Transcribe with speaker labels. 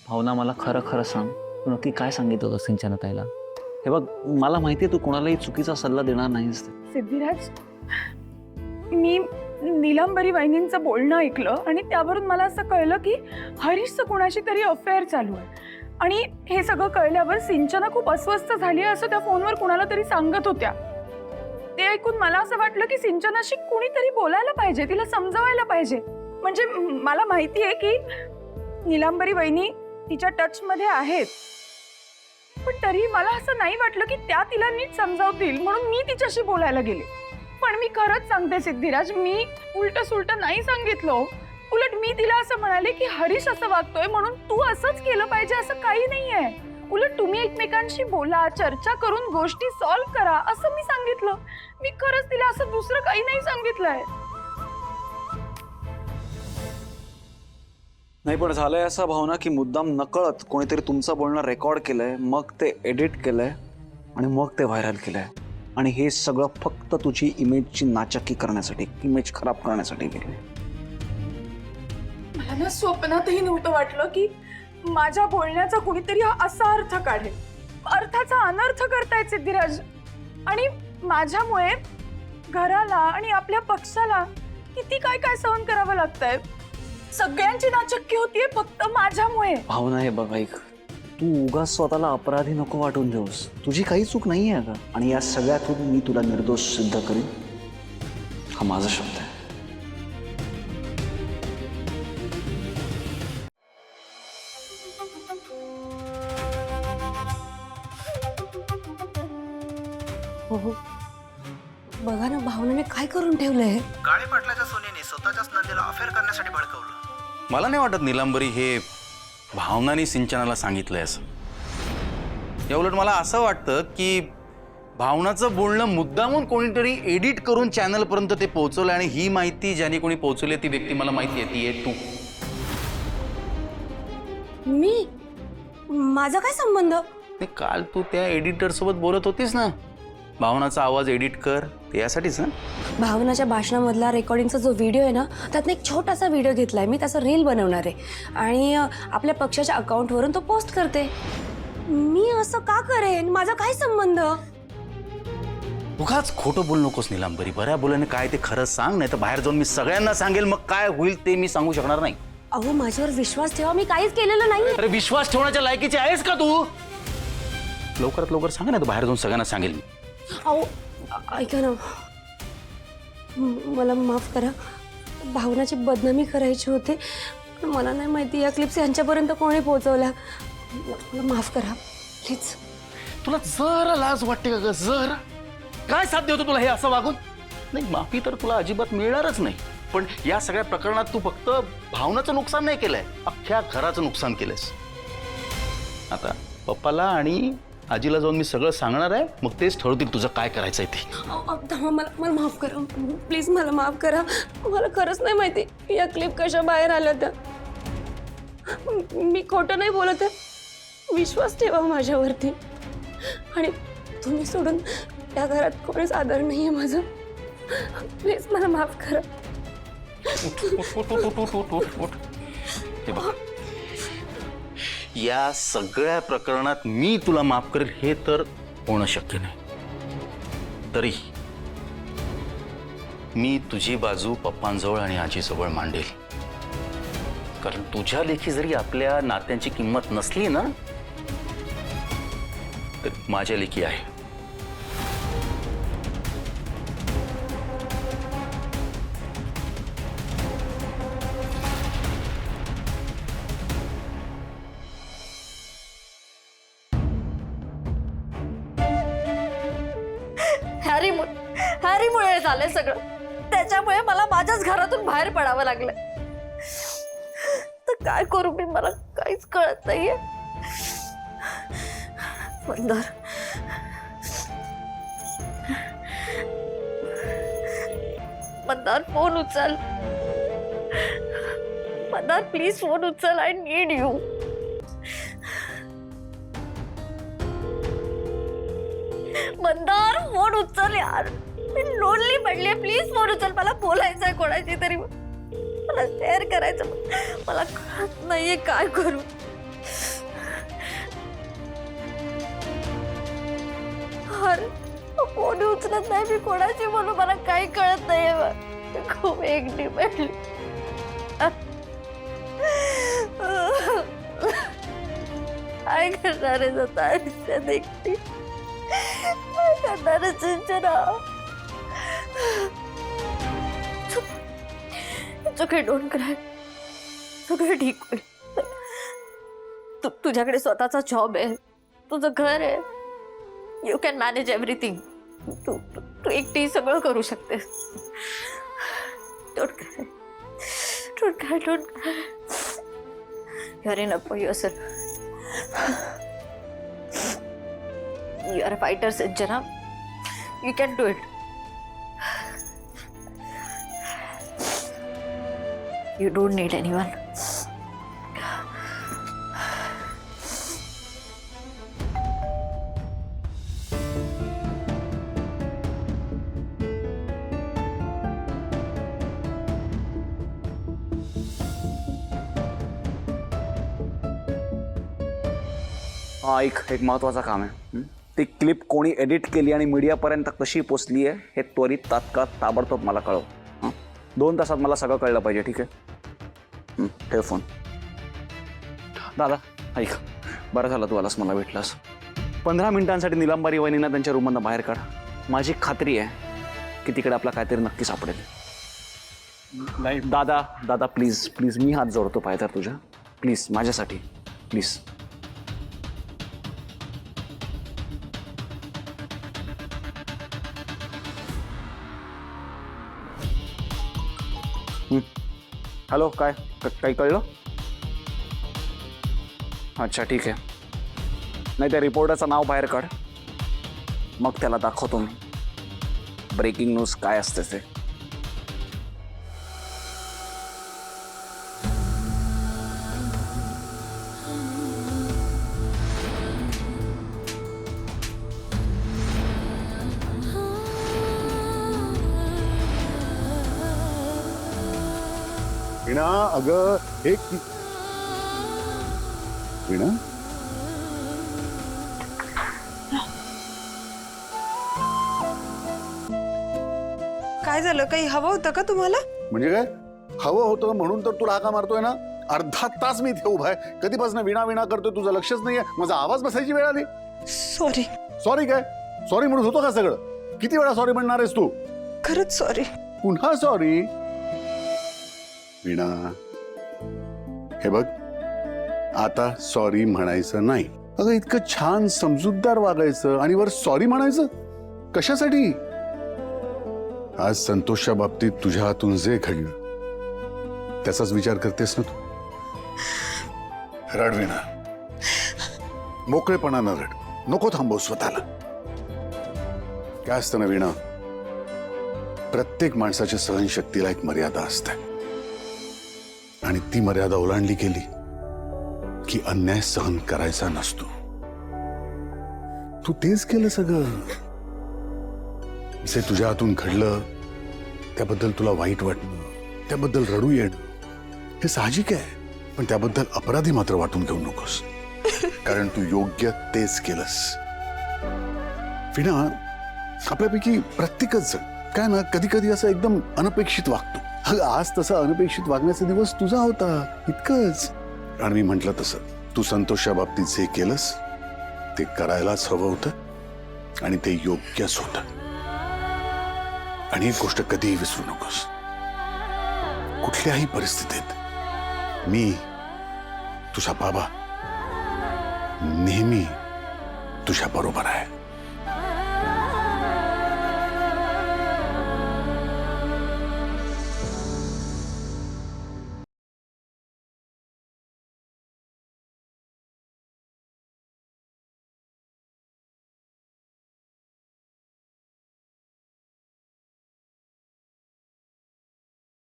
Speaker 1: भावना मला खरं खरं सांग, तू नक्की काय सांगितलं होतं सिंचना ताईला? हे बघ, मला माहिती आहे तू कोणालाही चुकीचा सल्ला देणार नाहीस.
Speaker 2: सिद्धिराज, मी नीलंबरी वहिनींचं बोलणं ऐकलं आणि त्यावरून मला असं कळलं की हरीशचं कोणाशी तरी अफेअर चालू आहे. आणि हे सगळं कळल्यावर सिंचना खूप अस्वस्थ झाली असं त्या फोनवर कुणाला तरी सांगत होत्या. ते ऐकून मला असं वाटलं की सिंचनाशी कुणीतरी बोलायला पाहिजे, तिला समजवायला पाहिजे. म्हणजे मला माहिती आहे की नीलंबरी वहिनी तिच्या टचमध्ये आहेत, पण तरी मला असं नाही वाटलं की त्या तिला नीट समजावतील, म्हणून मी तिच्याशी बोलायला गेले. पण मी खरंच सांगते सिद्धिराज, मी उलट सुलट नाही सांगितलं. उलट मी तिला असं म्हणाले की हरीश असं वागतोय म्हणून तू असंच केलं पाहिजे असं काही नाहीये. उलट तुम्ही एकमेकांशी बोला, चर्चा करून गोष्टी सॉल्व्ह करा असं मी सांगितलं. मी खरंच तिला असं दुसरं काही नाही सांगितलंय.
Speaker 1: नाही, पण झालंय असं भावना की मुद्दाम नकळत कोणीतरी तुमचं बोलणं रेकॉर्ड केलंय, मग ते एडिट केलंय आणि मग ते व्हायरल केलंय. आणि हे सगळं फक्त तुझी इमेजची नाचक्की करण्यासाठी, इमेज खराब करण्यासाठी केलंय.
Speaker 2: मला ना स्वप्नातही नव्हतं वाटलं की माझ्या बोलण्याचा कुणीतरी हा असा अर्थ काढेल. अर्थाचा अनर्थ करतायत सिद्धिराज. आणि माझ्यामुळे घराला आणि आपल्या पक्षाला किती काय काय सहन करावं लागतंय. सगळ्यांची नाचक्की होतीये फक्त माझ्यामुळे.
Speaker 1: भावना, हे बघ ऐक, तू उगाच स्वतःला अपराधी नको वाटून देऊस. तुझी काही चूक नाहीये का? आणि या सगळ्यातून मी तुला निर्दोष सिद्ध करीन, हा माझा शब्द आहे.
Speaker 3: हो, बघा ना, भावनाने काय करून ठेवलंय.
Speaker 4: काळे पाटलाच्या सोनीने स्वतःच्याच नंदीला अफेअर करण्यासाठी भडकवलं. मला नाही वाटत नीलंबरी हे भावनाने सिंचनाला सांगितलंय असं. या उलट मला असं वाटतं की भावनाचं बोलणं मुद्दामून कोणीतरी एडिट करून चॅनलपर्यंत ते पोहोचवलं आणि ही माहिती ज्याने कोणी पोहोचवली ती व्यक्ती मला माहिती आहे, ती आहे तू.
Speaker 3: मी? माझा काय संबंध?
Speaker 4: काल तू त्या एडिटर सोबत बोलत होतीस ना, भावनाचा आवाज एडिट कर, ते यासाठीच ना.
Speaker 3: भावनाच्या भाषणामधला रेकॉर्डिंगचा जो व्हिडिओ आहे ना, त्यातनं एक छोटासा व्हिडिओ घेतलाय मी. त्याचा रील बनवणार आहे आणि आपल्या पक्षाच्या अकाउंटवरून तो पोस्ट करते. मी असं का करेन? माझा काय संबंध?
Speaker 4: उगाच खोटं बोलू नकोस नीलंबरी. बऱ्या बोलाने काय ते खरं सांग, नाही तर बाहेर जाऊन मी सगळ्यांना सांगेल, मग काय होईल ते मी सांगू शकणार नाही.
Speaker 3: अहो, माझ्यावर विश्वास ठेवा, मी काहीच केलेलं नाही.
Speaker 4: अरे विश्वास ठेवण्याच्या लायकीची आहेस का तू? लवकरात लवकर सांगा, नाही तर बाहेर जाऊन सगळ्यांना सांगेल मी.
Speaker 3: अहो, ऐका ना, मला माफ करा. भावनाची बदनामी करायची होती, पण मला नाही माहिती या क्लिप्स यांच्यापर्यंत कोणी पोहोचवल्या. मला माफ करा प्लीज.
Speaker 4: तुला जरा लाज वाटते का ग? जरा काय साध्य होतं तुला हे असं वागून? नाही, माफी तर तुला अजिबात मिळणारच नाही. पण या सगळ्या प्रकरणात तू फक्त भावनाचं नुकसान नाही केलंय, अख्ख्या घराचं नुकसान केलंयस. आता पप्पाला आणि आजीला जाऊन मी सगळं सांगणार आहे, मग तेच ठरवतील तुझं काय करायचंय ते.
Speaker 3: मला माफ करा प्लीज, मला माफ करा. मला खरंच नाही माहिती या क्लिप कशा बाहेर आल्या त्या. मी खोटं नाही बोलत आहे. विश्वास ठेवा माझ्यावरती. आणि तुम्ही सोडून या घरात कोणीच आदर नाहीये माझं. प्लीज मला माफ करा.
Speaker 4: हे बघ, या सगळ्या प्रकरणात मी तुला माफ करेल हे तर होणं शक्य नाही. तरी मी तुझी बाजू पप्पांजवळ आणि आजीजवळ मांडेल. कारण तुझ्या लेखी जरी आपल्या नात्यांची किंमत नसली ना, तर माझ्या लेखी आहे.
Speaker 5: हॅरीमुळे झालंय सगळं. त्याच्यामुळे मला माझ्याच घरातून बाहेर पडावं लागलं. तर काय करू मी, मला काहीच कळत नाहीये. मंदार, मंदार फोन उचल. मंदार प्लीज फोन उचल. I need you. Mandar phone उचल यार. मी लोनली पडले. प्लीज फोन उचल. मला बोलायचंय कोणाशी तरी. मला शेअर करायचं. मला कळत नाहीये काय करू. समजत नाही मी कोणाची बोलू, मला काही कळत नाहीये. खूप एकटी पडली. काय करणार आहे आता आयुष्यात एकटी? काय करणार आहे सिंचना? Okay, don't cry. सगळं ठीक होईल. तुझ्याकडे स्वतःचा जॉब आहे, तुझं घर आहे. You can manage everything. तू एकटी सगळं करू शकतेस. Don't cry, don't cry, don't cry. You are enough for yourself. You are a fighter Sanjana. You can do it. You don't need anyone.
Speaker 1: हा एक महत्वाचं काम आहे. ती क्लिप कोणी एडिट केली आणि मीडियापर्यंत कशी पोचली आहे हे त्वरित तात्काळ ताबडतोब मला कळव. 2 तासात मला सगळं कळलं पाहिजे. ठीक आहे, ठेव फोन. दादा ऐक, बरं झालं तू आलास, मला भेटलास. 15 मिनिटांसाठी निलंबारी वहिनींना त्यांच्या रूममधनं बाहेर काढ. माझी खात्री आहे की तिकडे आपला काहीतरी नक्की सापडेल.
Speaker 4: नाही
Speaker 1: दादा दादा प्लीज प्लीज, मी हात जोडतो पाहिजे तुझ्या. प्लीज माझ्यासाठी प्लीज. हॅलो, काय काही कळलं? अच्छा ठीक आहे. नाही, त्या रिपोर्टरचं नाव बाहेर काढ, मग त्याला दाखवतो मी ब्रेकिंग न्यूज काय असते ते.
Speaker 6: वीणा, अगं हे वीणा,
Speaker 3: काय झालं? काही हवं होतं का तुम्हाला?
Speaker 6: म्हणजे काय हवं होतं म्हणून तर तुला हाका मारतोय ना. अर्धा तास मी इथे उभा आहे, कधीपासून वीणा वीणा करतोय, तुझं लक्षच नाहीये. माझा आवाज बसायची वेळ आली.
Speaker 3: सॉरी.
Speaker 6: सॉरी काय? सॉरी म्हणून होतो का सगळं? किती वेळा सॉरी म्हणणार आहेस तू?
Speaker 3: खरंच सॉरी.
Speaker 6: पुन्हा सॉरी? वीणा हे बघ, आता सॉरी म्हणायचं नाही. अगं इतकं छान समजूतदार वागायचं आणि वर सॉरी म्हणायचं कशासाठी? आज संतोषच्या बाबतीत तुझ्या हातून जे घडलं त्याचाच विचार करतेस ना तू. रड वीणा, मोकळेपणानं रड, नको थांबव स्वतःला. काय असतं ना वीणा, प्रत्येक माणसाच्या सहनशक्तीला एक मर्यादा असते आणि ती मर्यादा ओलांडली गेली की अन्याय सहन करायचा नसतो. तू तेच केलं सगळं. जे तुझ्या हातून घडलं त्याबद्दल तुला वाईट वाटणं, त्याबद्दल रडू येणं हे साहजिक आहे. पण त्याबद्दल अपराधी मात्र वाटून घेऊ नकोस, कारण तू योग्य तेच केलंस. वीणा, आपल्यापैकी प्रत्येकच जण काय ना कधी कधी असं एकदम अनपेक्षित वागतो. आज तसा अनपेक्षित वागण्याचा दिवस तुझा होता, इतकंच. आणि मी म्हटलं तसं तू संतोषच्या बाबतीत जे केलंस ते करायलाच हवं होतं आणि ते योग्यच होतं. आणि एक गोष्ट कधीही विसरू नकोस, कुठल्याही परिस्थितीत मी तुझा बाबा नेहमी तुझ्या बरोबर आहे.